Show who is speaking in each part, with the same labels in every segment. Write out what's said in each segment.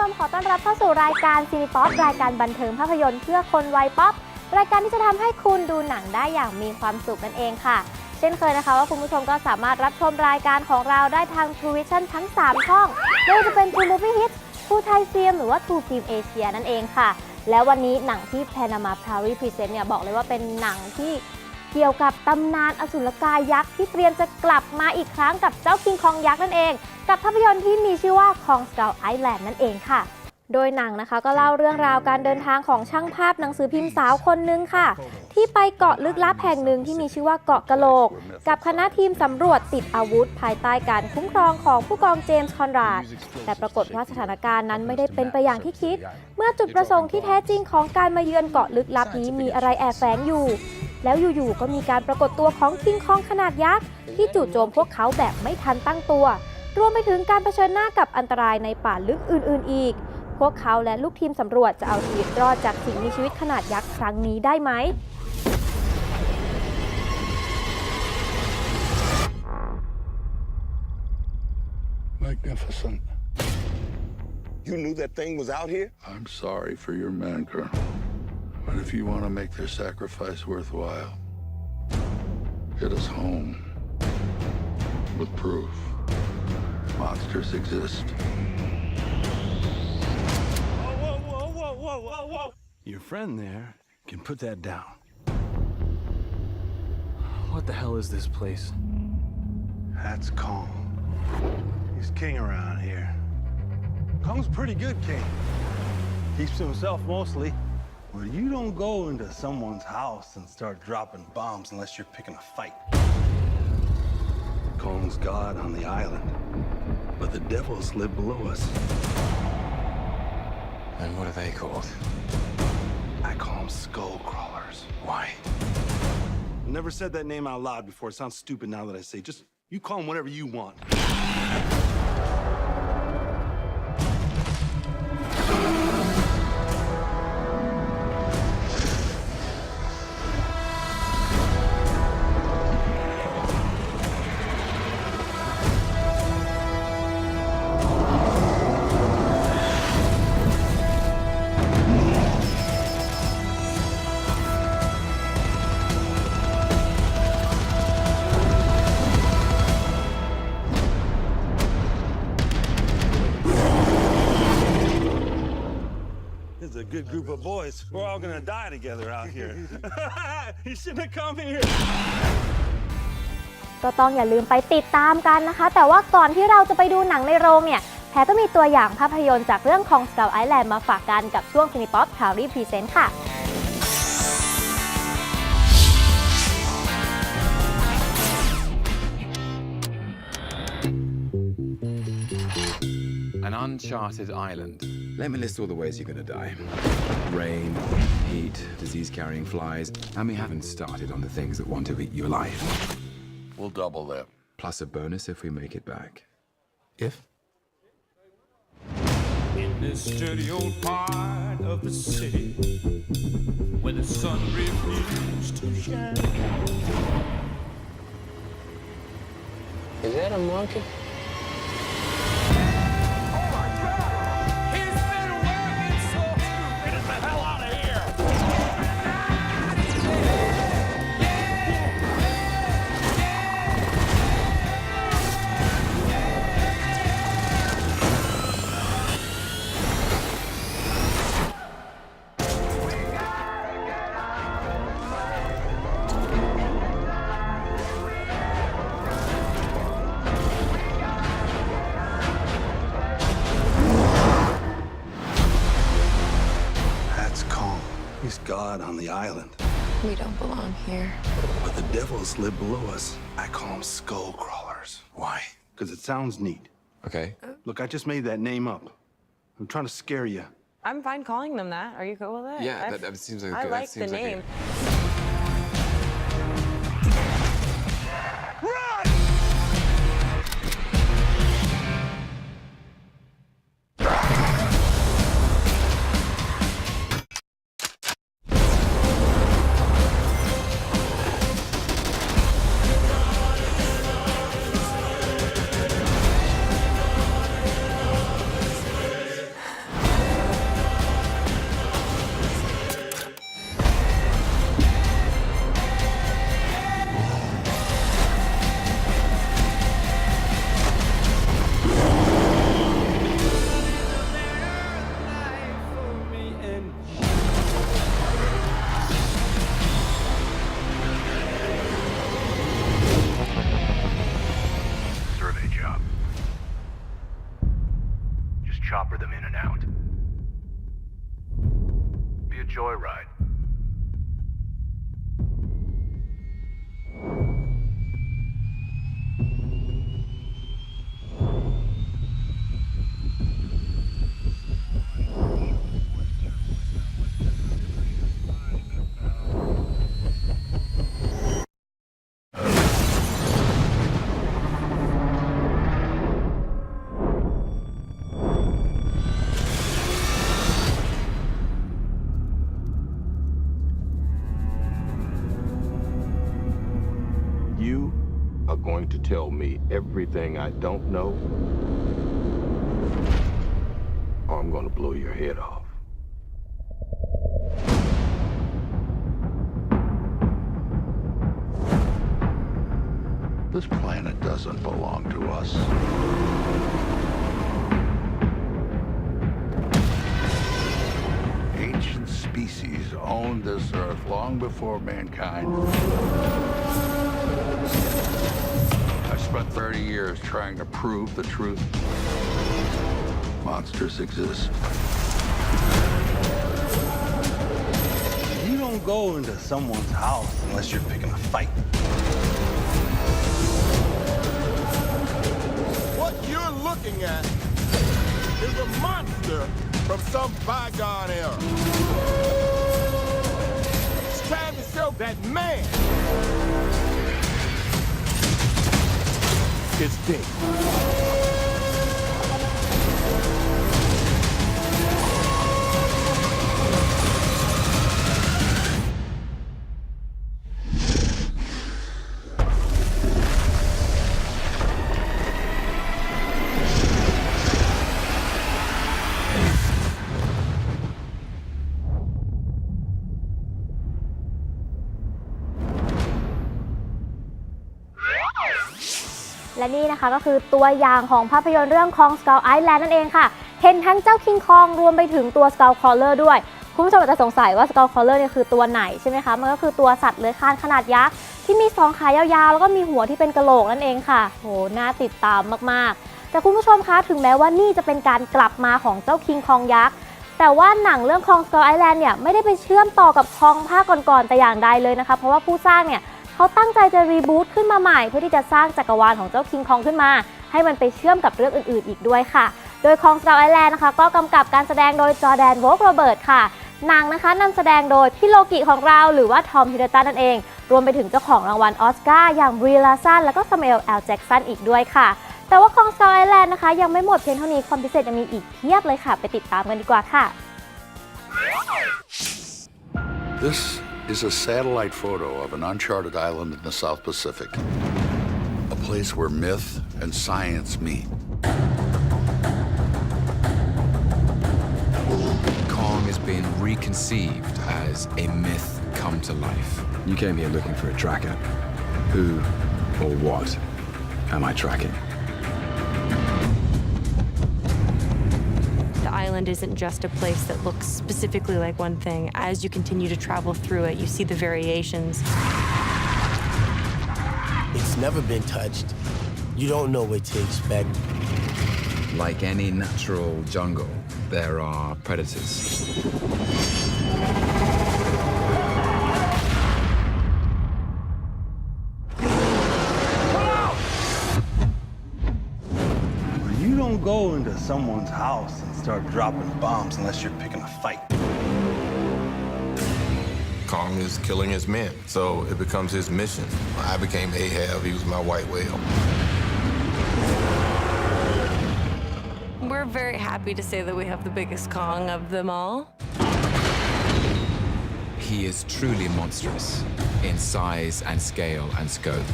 Speaker 1: มขอต้อนรับเข้าสู่รายการ Cine'Pop รายการบันเทิงภาพยนตร์เพื่อคนวัยป๊อปรายการที่จะทำให้คุณดูหนังได้อย่างมีความสุขนั่นเองค่ะเช่นเคยนะคะว่าคุณผู้ชมก็สามารถรับชมรายการของเราได้ทาง True Vision ทั้ง 3 ช่องไม่ว่าจะเป็น True Movie Hits True Thai Film หรือว่า True Film Asia นั่นเองค่ะแล้ววันนี้หนังที่แพนมาพราวรีพรีเซนต์เนี่ยบอกเลยว่าเป็นหนังที่เกี่ยวกับตำนานอสุรกายยักษ์ที่เตรียมจะกลับมาอีกครั้งกับเจ้าคิงคองยักษ์นั่นเองกับภาพยนตร์ที่มีชื่อว่า Kong Skull Island นั่นเองค่ะโดยหนังนะคะก็เล่าเรื่องราวการเดินทางของช่างภาพหนังสือพิมพ์สาวคนนึงค่ะที่ไปเกาะลึกลับแห่งหนึ่งที่มีชื่อว่าเกาะกะโหลกกับคณะทีมสำรวจติดอาวุธภายใต้การคุ้มครองของผู้กองเจมส์คอนราดแต่ปรากฏว่าสถานการณ์นั้นไม่ได้เป็นไปอย่างที่คิดเมื่อจุดประสงค์ที่แท้จริงของการมาเยือนเกาะลึกลับนี้มีอะไรแอบแฝงอยู่แล้วอยู่ๆก็มีการปรากฏตัวของคิงคองขนาดยักษ์ที่จู่โจมพวกเขาแบบไม่ทันตั้งตัวรวมไปถึงการเผชิญหน้ากับอันตรายในป่าลึกอื่นๆอีกพวกเขาและลูกทีมสำรวจจะเอาชีวิตรอดจากสิ่งมีชีวิตขนาดยักษ์ครั้งนี้ได้ไหม
Speaker 2: Magnificent.
Speaker 3: You knew that thing was out here?
Speaker 2: I'm sorry for your men, Colonel. But if you want to make their sacrifice worthwhile, get us home with proof. Monsters exist.
Speaker 4: Whoa. Your friend there can put that down. What the hell is this place?
Speaker 5: That's Kong. He's king around here. Kong's a pretty good king. Keeps to himself mostly. Well, you don't go into someone's house and start dropping bombs unless you're picking a fight. Kong's God on the island, but the devils live below us.
Speaker 4: And what are they called?
Speaker 5: I call them skull crawlers.
Speaker 4: Why?
Speaker 5: Never said that name out loud before. It sounds stupid now that I say. Just, you call them whatever you want. This is a good group of boys. We're all gonna die together out here. You shouldn't have come here.
Speaker 1: ก็ต้องอย่าลืมไปติดตามกันนะคะแต่ว่าก่อนที่เราจะไปดูหนังในโรงเนี่ยแพรก็มีตัวอย่างภาพยนตร์จากเรื่อง Kong Skull Island มาฝากกันกับช่วง Cinepop ข่าวรีพรีเซนต์ค่ะ
Speaker 6: An uncharted island. Let me list all the ways you're gonna die. Rain, heat, disease-carrying flies, and we haven't started on the things that want to eat you alive.
Speaker 2: We'll double that.
Speaker 6: Plus a bonus if we make it back. If?
Speaker 7: In this dirty old part of the city where the sun refused to shine.
Speaker 8: Is that a monkey?
Speaker 5: He's God on the island.
Speaker 9: We don't belong here.
Speaker 5: But the devils live below us. I call them skull crawlers. Why? Because it sounds neat.
Speaker 6: Okay.
Speaker 5: Look, I just made that name up. I'm trying to scare you.
Speaker 9: I'm fine calling them that. Are you cool with it?
Speaker 6: Yeah, that seems like
Speaker 9: I
Speaker 6: that
Speaker 9: like
Speaker 6: seems
Speaker 9: the
Speaker 6: like
Speaker 9: name.
Speaker 4: joyride.
Speaker 3: You are going to tell me everything I don't know, or I'm going to blow your head off.
Speaker 2: This planet doesn't belong to us. Ancient species owned this earth long before mankind. I spent 30 years trying to prove the truth. Monsters exist.
Speaker 5: You don't go into someone's house unless you're picking a fight.
Speaker 3: What you're looking at is a monster from some bygone era. It's time to show that man is dead.
Speaker 1: และนี่นะคะก็คือตัวอย่างของภาพยนตร์เรื่อง Kong Skull Island นั่นเองค่ะเห็นทั้งเจ้า King Kong รวมไปถึงตัว Skull Crawler ด้วยคุณผู้ชมอาจจะสงสัยว่า Skull Crawler เนี่ยคือตัวไหนใช่ไหมคะมันก็คือตัวสัตว์เลื้อยคลานขนาดยักษ์ที่มี2ขายาวๆแล้วก็มีหัวที่เป็นกะโหลกนั่นเองค่ะโหน่าติดตามมากๆแต่คุณผู้ชมคะถึงแม้ว่านี่จะเป็นการกลับมาของเจ้า King Kong ยักษ์แต่ว่าหนังเรื่อง Kong Skull Island เนี่ยไม่ได้ไปเชื่อมต่อกับคองภาคก่อนๆแต่อย่างใดเลยนะคะเพราะว่าผู้สร้างเนี่ยเขาตั้งใจจะรีบูตขึ้นมาใหม่เพื่อที่จะสร้างจักรวาลของเจ้า King Kong ขึ้นมาให้มันไปเชื่อมกับเรื่องอื่นๆอีกด้วยค่ะโดย Kong Skull Island นะคะก็กำกับการแสดงโดยจอร์แดน โวล์กโรเบิร์ตค่ะหนังนะคะนำแสดงโดยพี่โลกิของเราหรือว่าทอม ฮิดเดอร์ตันนั่นเองรวมไปถึงเจ้าของรางวัลออสการ์อย่างบรี ลาซันและก็ซามูเอล แอล แจ็กสันอีกด้วยค่ะแต่ว่า Kong Skull Island นะคะยังไม่หมดเพียงเท่านี้ความพิเศษยังมีอีกเพียบเลยค่ะไปติดตามกันดีกว่าค่ะ
Speaker 2: This is a satellite photo of an uncharted island in the South Pacific, a place where myth and science meet.
Speaker 6: Kong has been reconceived as a myth come to life. You came here looking for a tracker. Who or what am I tracking?
Speaker 9: The island isn't just a place that looks specifically like one thing. As you continue to travel through it, you see the variations.
Speaker 10: It's never been touched. You don't know what to expect.
Speaker 6: Like any natural jungle, there are predators.
Speaker 5: You don't go into someone's house and start dropping bombs unless you're picking a fight.
Speaker 3: Kong is killing his men, so it becomes his mission. I became Ahab, he was my white whale.
Speaker 9: We're very happy to say that we have the biggest Kong of them all.
Speaker 6: He is truly monstrous in size and scale and scope.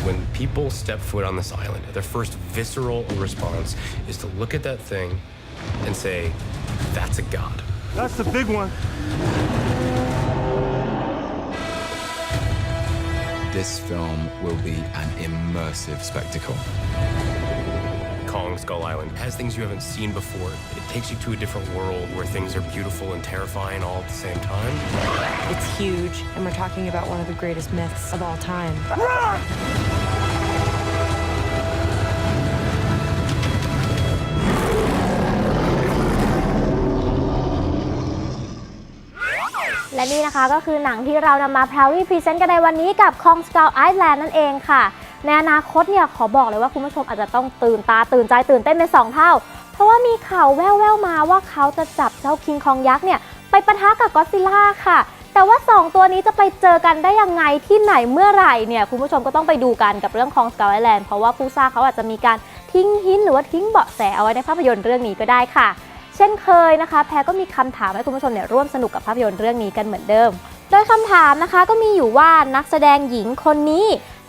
Speaker 11: When people step foot on this island, their first visceral response is to look at that thing and say, that's a god.
Speaker 5: That's the big one.
Speaker 6: This film will be an immersive spectacle.
Speaker 11: Kong Skull Island has things you haven't seen before. It takes you to a different world where things are beautiful and terrifying all at the same time.
Speaker 9: It's huge, and we're talking about one of the greatest myths of all time.
Speaker 1: และนี่นะคะก็คือหนังที่เรานำมา proudly present กันในวันนี้กับ Kong Skull Island นั่นเองค่ะในอนาคตเนี่ยขอบอกเลยว่าคุณผู้ชมอาจจะต้องตื่นตาตื่นใจตื่นเต้นเป็น2 เท่าเพราะว่ามีข่าวแว่วๆมาว่าเขาจะจับเจ้าคิงคองยักษ์เนี่ยไปปะทะกับก็อดซิลล่าค่ะแต่ว่า2ตัวนี้จะไปเจอกันได้ยังไงที่ไหนเมื่อไหร่เนี่ยคุณผู้ชมก็ต้องไปดูกันกับเรื่อง Kong Skull Island เพราะว่าผู้สร้างเขาอาจจะมีการทิ้งหินหรือว่าทิ้งเบาะแสเอาไว้ในภาพยนตร์เรื่องนี้ก็ได้ค่ะเช่นเคยนะคะแพรก็มีคำถามให้คุณผู้ชมเนี่ยร่วมสนุกกับภาพยนตร์เรื่องนี้กันเหมือนเดิมโดยคำถามนะคะก็มีอยู่ว่านักแสดงหญิงคนนี้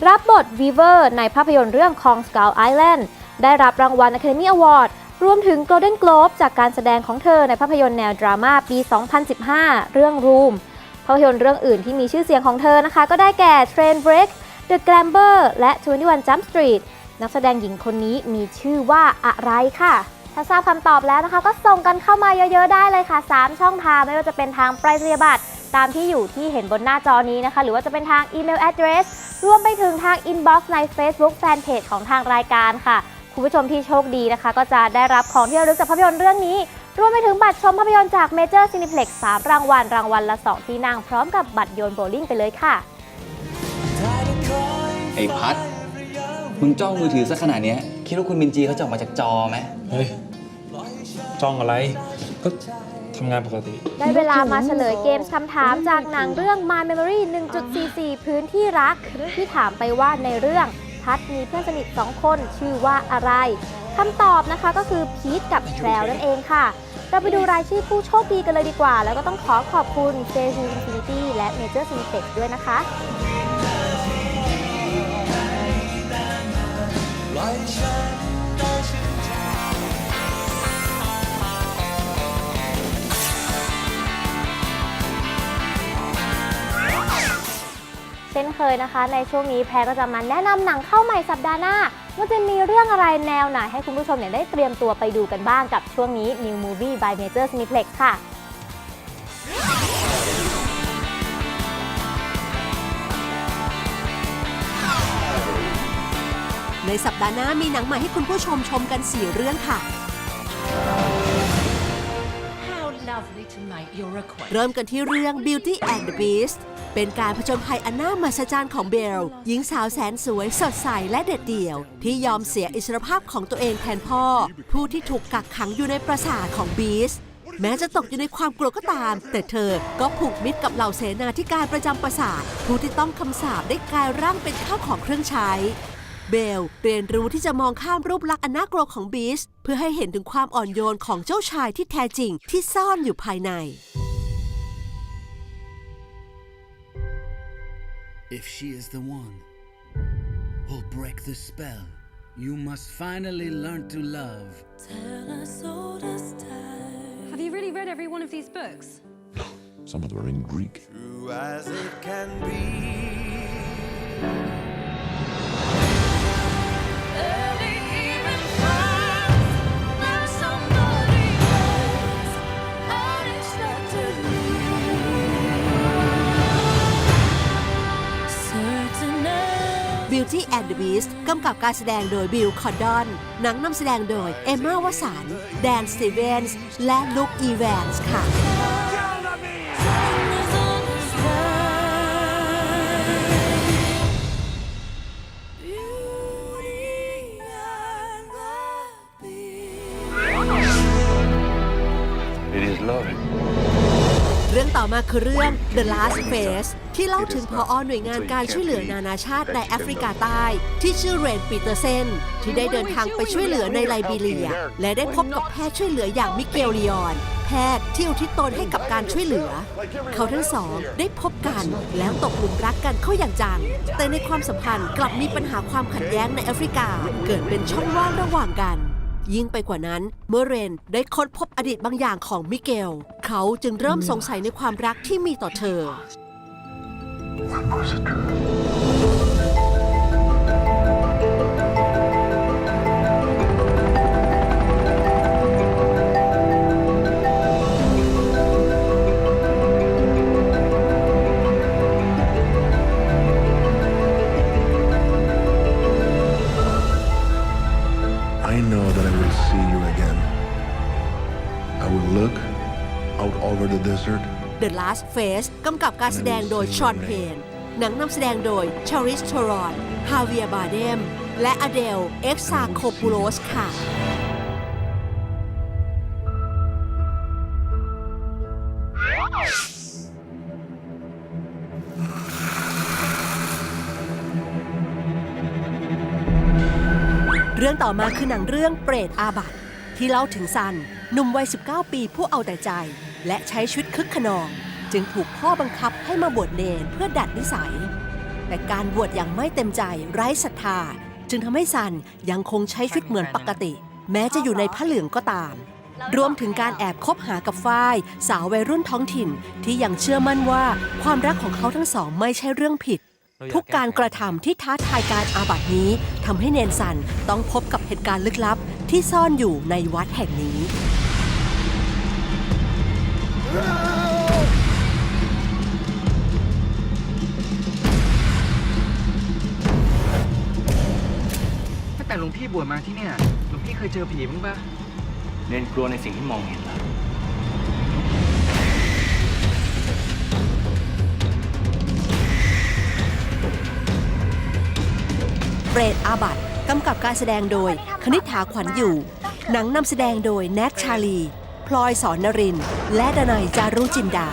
Speaker 1: รับบทวีเวอร์ในภาพยนตร์เรื่อง Kong Skull Island ได้รับรางวัล Academy Award รวมถึง Golden Globe จากการแสดงของเธอในภาพยนตร์แนวดราม่าปี 2015 เรื่อง Room ภาพยนตร์เรื่องอื่นที่มีชื่อเสียงของเธอนะคะก็ได้แก่ Train Break The Gambler และ 21 Jump Street นักแสดงหญิงคนนี้มีชื่อว่าอะไรค่ะถ้าทราบคำตอบแล้วนะคะก็ส่งกันเข้ามาเยอะๆได้เลยค่ะ3ช่องทางไม่ว่าจะเป็นทางไปรษณียบัตรตามที่อยู่ที่เห็นบนหน้าจอนี้นะคะหรือว่าจะเป็นทางอีเมล address รวมไปถึงทาง inbox ใน Facebook Fanpage ของทางรายการค่ะคุณผู้ชมที่โชคดีนะคะก็จะได้รับของที่ระลึกจากภาพยนตร์เรื่องนี้รวมไปถึงบัตรชมภาพยนตร์จาก Major Cineplex 3 รางวัลรางวัลละ2ที่นั่งพร้อมกับบัตรโยนโบว์ลิ่งไปเลยค่ะ
Speaker 12: ไอ้พัดมึงจ้องมือถือซะขนาดนี้คิดว่าคุณมินจีเขาจะออกมาจากจอไหม
Speaker 13: เฮ้ยจ้องอะไรก็ทำงานปกติ
Speaker 1: ได้เวลามาเฉลยเกมคำถามจากหนังเรื่อง My Memory 1.44 พื้นที่รักที่ถามไปว่าในเรื่องพัดมีเพื่อนสนิท2 คนชื่อว่าอะไรคำตอบนะคะก็คือพีทกับแพรวนั่นเองค่ะเราไปดูรายชื่อผู้โชคดีกันเลยดีกว่าแล้วก็ต้องขอบคุณ Jeju Infinity และ Major Cineplex ด้วยนะคะเช่นเคยนะคะในช่วงนี้แพรก็จะมาแนะนำหนังเข้าใหม่สัปดาห์หน้าว่าจะมีเรื่องอะไรแนวไหนให้คุณผู้ชมเนี่ยได้เตรียมตัวไปดูกันบ้างกับช่วงนี้ New Movie by Major Cineplex ค่ะ
Speaker 14: ในสัปดาห์หน้ามีหนังใหม่ให้คุณผู้ชมชมกัน4 เรื่องค่ะเริ่มกันที่เรื่อง Beauty and the Beast เป็นการผจญภัยอันน่ามหัศจรรย์ของเบลหญิงสาวแสนสวยสดใสและเด็ดเดี่ยวที่ยอมเสียอิสรภาพของตัวเองแทนพ่อผู้ที่ถูกกักขังอยู่ในปราสาทของบีสต์แม้จะตกอยู่ในความกลัวก็ตามแต่เธอก็ผูกมิตรกับเหล่าเสนาธิการประจำปราสาทผู้ที่ต้องคำสาปได้กลายร่างเป็นข้าวของเครื่องใช้เบลเรียนรู้ที่จะมองข้ามรูปลักษณ์อันน่ากลัวของบีสต์เพื่อให้เห็นถึงความอ่อนโยนของเจ้าชายที่แท้จริงที่ซ่อนอยู่ภายใน
Speaker 15: If she is the one who'll break the spell, you must finally learn to love.
Speaker 16: Have you really read every one of these books?
Speaker 17: Some of them are in Greek.
Speaker 3: True as it can be.
Speaker 14: Beauty and the Beast กำกับการแสดงโดยบิล คอร์ดอนหนังนำแสดงโดยเอมม่าวสันต์แดน สตีเวนส์และลุค อีแวนส์ค่ะเรื่องต่อมาคือเรื่อง The Last Phase ที่เล่าถึงผอ.หน่วยงานการช่วยเหลือนานาชาติในแอฟริกาใต้ที่ชื่อเรน ปีเตอร์เซนที่ได้เดินทางไปช่วยเหลือในไลบีเรียและได้พบกับแพทย์ช่วยเหลืออย่างมิเกล ลีออนแพทย์ที่อุทิศตนให้กับการช่วยเหลือเขาทั้งสองได้พบกันแล้วตกหลุมรักกันเข้าอย่างจังแต่ในความสัมพันธ์กลับมีปัญหาความขัดแย้งในแอฟริกาเกิดเป็นช่องว่างระหว่างกันยิ่งไปกว่านั้นเมื่อเรนได้ค้นพบอดีตบางอย่างของมิเกลเขาจึงเริ่มสงสัยในความรักที่มีต่อเธอ
Speaker 2: I know that I will see you again. I will look out over the desert.
Speaker 14: The Last Phase กำกับการแสดงโดยชอนเพนหนังนำแสดงโดยชาริสโทรอนฮาเวียบาเดมและอเดลเอ็กซาโคปูโลสค่ะเรื่องต่อมาคือหนังเรื่องเปรตอาบัติที่เล่าถึงซันหนุ่มวัย 19 ปีผู้เอาแต่ใจและใช้ชีวิตคึกขนองจึงถูกพ่อบังคับให้มาบวชเนรเพื่อดัดนิสัยแต่การบวชอย่างไม่เต็มใจไร้ศรัทธาจึงทำให้ซันยังคงใช้ชีวิตเหมือนปกติแม้จะอยู่ในผ้าเหลืองก็ตามรวมถึงการแอบคบหากับฝ้ายสาววัยรุ่นท้องถิ่นที่ยังเชื่อมั่นว่าความรักของเขาทั้งสองไม่ใช่เรื่องผิดทุกการกระทำที่ท้าทายการอาบัตินี้ทำให้เนนซันต้องพบกับเหตุการณ์ลึกลับที่ซ่อนอยู่ในวัดแห่งนี้
Speaker 12: ตั้งแต่หลวงพี่บวชมาที่เนี่ยหลวงพี่เคยเจอผีบ้างปะเนนกลัวในสิ่งที่มองเห็นแล้ว
Speaker 14: เปรตอาบัติกำกับการแสดงโดยคณิษฐาขวัญอยู่หนังนำแสดงโดยแนทชาลีพลอยสอนนรินทร์และดนัยจารุจินดา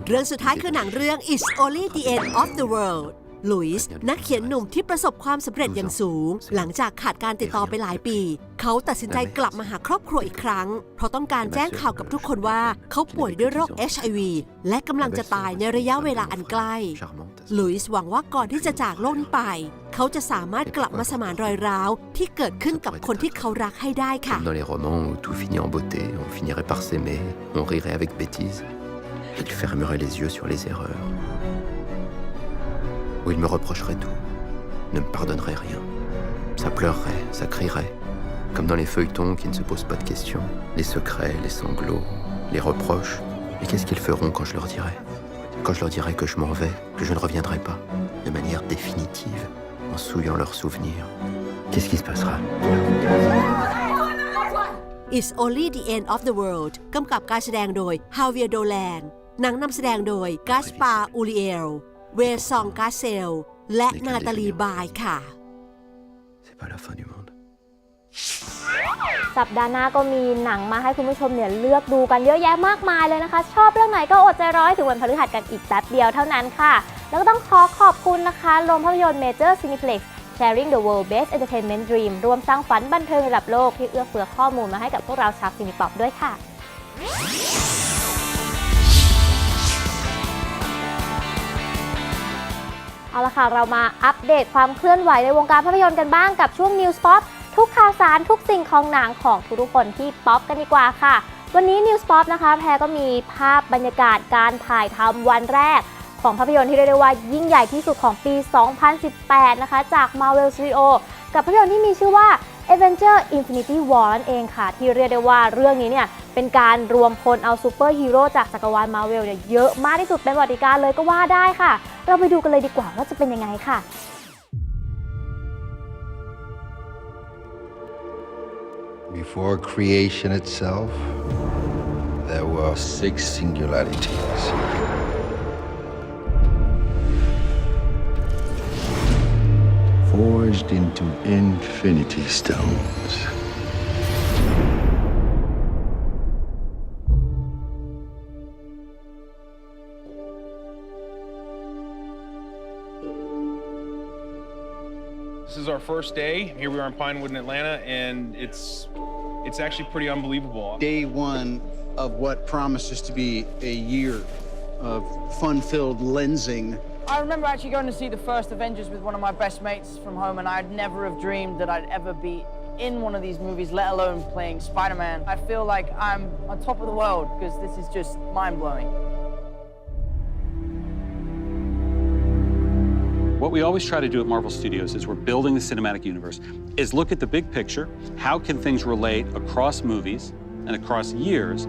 Speaker 14: เรื่องสุดท้ายคือหนังเรื่อง It's Only the End of the World ลุยส์นักเขียนหนุ่มที่ประสบความสำเร็จอย่างสูงหลังจากขาดการติดต่อไปหลายปีเขาตัดสินใจกลับมาหาครอบครัวอีกครั้งเพราะต้องการแจ้งข่าวกับทุกคนว่าเขาป่วยด้วยโรค HIV และกำลังจะตายในระยะเวลาอันใกล้ลุยส์หวังว่าก่อนที่จะจากโลกนี้ไปเขาจะสามารถกลับมาสมานรอยร้าวที่เกิดขึ้นกับคนที่เขารักให้ได้ค่ะ
Speaker 6: Dans les romans où tout finit en beauté, on finirait par s'aimer, on rirait avec bêtise, il fermerait les yeux sur les erreurs. Où il me reprocherait tout, ne me pardonnerait rien. Ça pleurerait, ça crierait, comme dans les feuilletons qui ne se posent pas de questions. Les secrets, les sanglots, les reproches. Et qu'est-ce qu'ils feront quand je leur dirai? Quand je leur dirai que je m'en vais, que je ne reviendrai pas, de manière définitive, en souillant leurs souvenirs. Qu'est-ce qui se passera?
Speaker 14: It's Only the End of the World กำกับการแสดงโดยฮาเวียร์โดแลนหนังนำแสดงโดยกาสปาร์อูริเอลเวซองกาเซลและนาตาลีบายค่ะ
Speaker 1: สัปดาห์หน้าก็มีหนังมาให้คุณผู้ชมเนี่ยเลือกดูกันเยอะแยะมากมายเลยนะคะชอบเรื่องไหนก็อดใจรอให้ถึงวันพฤหัสกันอีกแป๊บเดียวเท่านั้นค่ะแล้วก็ต้องขอบคุณนะคะโรงภาพยนตร์เมเจอร์ซินิเพล็กซ์ Sharing the World Best Entertainment Dream รวมสร้างฝันบันเทิงระดับโลกที่เอื้อเฟื้อข้อมูลมาให้กับพวกเราชาวซินิป๊อปด้วยค่ะเอาละค่ะเรามาอัปเดตความเคลื่อนไหวในวงการภาพยนตร์กันบ้างกับช่วง Cine'Pop ทุกข่าวสารทุกสิ่งของหนังของทุกคนที่ป๊อปกันดีกว่าค่ะวันนี้ Cine'Pop นะคะแพรก็มีภาพบรรยากาศการถ่ายทำวันแรกของภาพยนตร์ที่เรียกได้ว่ายิ่งใหญ่ที่สุดของปี 2018 นะคะจาก Marvel Studio กับภาพยนตร์ที่มีชื่อว่า Avengers Infinity War นั่นเองค่ะที่เรียกได้ว่าเรื่องนี้เนี่ยเป็นการรวมพลเอาซูเปอร์ฮีโร่จากจักรวาล Marvel เนี่ยเยอะมากที่สุดเป็นประวัติการเลยก็ว่าได้ค่ะเราไปดูกันเลยดีกว่าว่าจะเป็นยังไงค่ะ
Speaker 2: Before creation itself, there were 6 singularities. Forged into infinity stones.
Speaker 18: This is our first day. Here we are in Pinewood in Atlanta, and it's actually pretty unbelievable.
Speaker 19: Day one of what promises to be a year of fun-filled lensing.
Speaker 20: I remember actually going to see the first Avengers with one of my best mates from home, and I'd never have dreamed that I'd ever be in one of these movies, let alone playing Spider-Man. I feel like I'm on top of the world because this is just mind-blowing.
Speaker 13: What we always try to do at Marvel Studios is we're building the cinematic universe, is look at the big picture, how can things relate across movies and across years.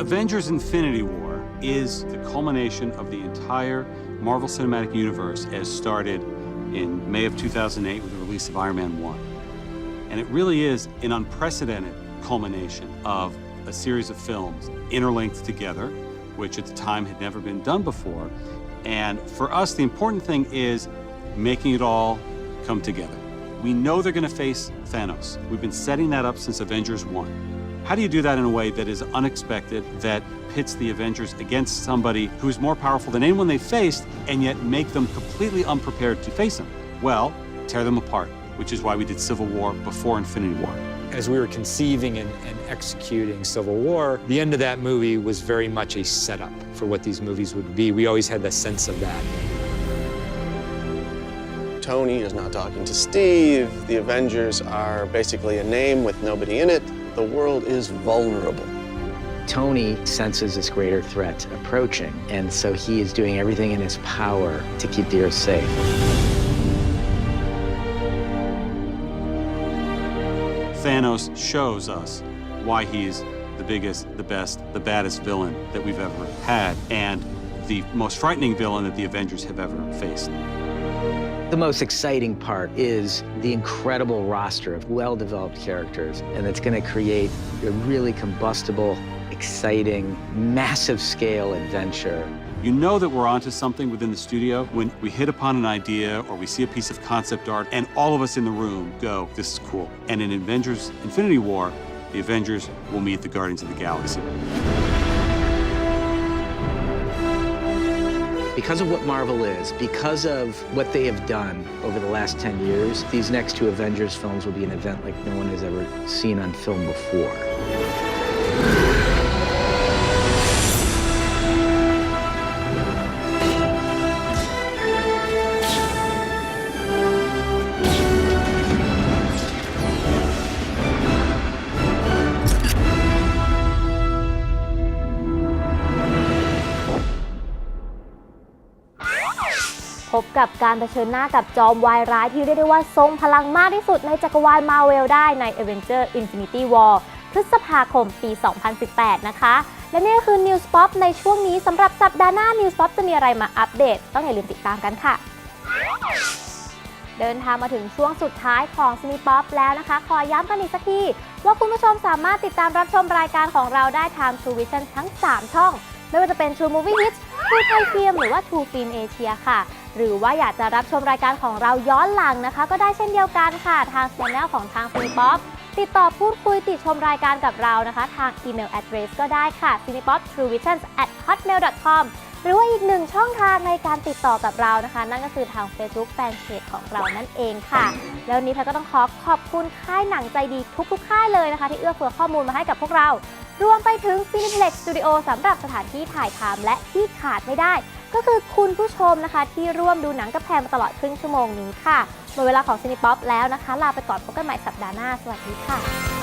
Speaker 4: Avengers Infinity War is the culmination of the entire
Speaker 13: Marvel Cinematic Universe as started in May of 2008 with the release of Iron Man 1. And it really is an unprecedented culmination of a series of films interlinked together, which at the time had never been done before. And for us, the important thing is making it all come together. We know they're going to face Thanos. We've been setting that up since Avengers 1. How do you do that in a way that is unexpected, that pits the Avengers against somebody who is more powerful than anyone they faced, and yet make them completely unprepared to face him? Well, tear them apart, which is why we did Civil War before Infinity War.
Speaker 21: As we were conceiving and executing Civil War, the end of that movie was very much a setup for what these movies would be. We always had the sense of that.
Speaker 22: Tony is not talking to Steve. The Avengers are basically a name with nobody in it. The world is vulnerable.
Speaker 8: Tony senses this greater threat approaching, and so he is doing everything in his power to keep the Earth safe.
Speaker 13: Thanos shows us why he's the biggest, the best, the baddest villain that we've ever had, and the most frightening villain that the Avengers have ever faced.
Speaker 8: The most exciting part is the incredible roster of well-developed characters, and it's going to create a really combustible, exciting, massive-scale adventure.
Speaker 13: You know that we're onto something within the studio when we hit upon an idea or we see a piece of concept art and all of us in the room go, this is cool. And in Avengers Infinity War, the Avengers will meet the Guardians of the Galaxy.
Speaker 8: Because of what Marvel is, because of what they have done over the last 10 years, these next two Avengers films will be an event like no one has ever seen on film before.
Speaker 1: พบกับการเผชิญหน้ากับจอมวายร้ายที่เรียกได้ว่าทรงพลังมากที่สุดในจักรวาลมาเวลได้ใน Avengers Infinity War พฤษภาคมปี 2018 นะคะ และนี่ก็คือ Cine'Pop ในช่วงนี้สำหรับสัปดาห์หน้า Cine'Pop จะมีอะไรมาอัปเดตต้องอย่าลืมติดตามกันค่ะ เดินทางมาถึงช่วงสุดท้ายของ Cine'Pop แล้วนะคะขอย้ำกันอีกสักทีว่าคุณผู้ชมสามารถติดตามรับชมรายการของเราได้ทาง True Vision ทั้ง 3 ช่องไม่ว่าจะเป็น True Movie Hits True Thai Film หรือว่า True Film Asia ค่ะหรือว่าอยากจะรับชมรายการของเราย้อนหลังนะคะก็ได้เช่นเดียวกันค่ะทาง Channel ของทาง Cinepop ติดต่อพูดคุยติดชมรายการกับเรานะคะทางอีเมล address ก็ได้ค่ะ cinepop2017@hotmail.com หรือว่าอีกหนึ่งช่องทางในการติดต่อกับเรานะคะนั่นก็คือทาง Facebook Fanpage ของเรานั่นเองค่ะแล้ววันนี้แพทก็ต้องขอบคุณค่ายหนังใจดีทุกค่ายเลยนะคะที่เอื้อเฟื้อข้อมูลมาให้กับพวกเรารวมไปถึง Cineplex Studio สำหรับสถานที่ถ่ายทำและที่ขาดไม่ได้ก็คือคุณผู้ชมนะคะที่ร่วมดูหนังกับแพรมาตลอดครึ่งชั่วโมงนี้ค่ะหมดเวลาของ Cinepop แล้วนะคะลาไปก่อนพบกันใหม่สัปดาห์หน้าสวัสดีค่ะ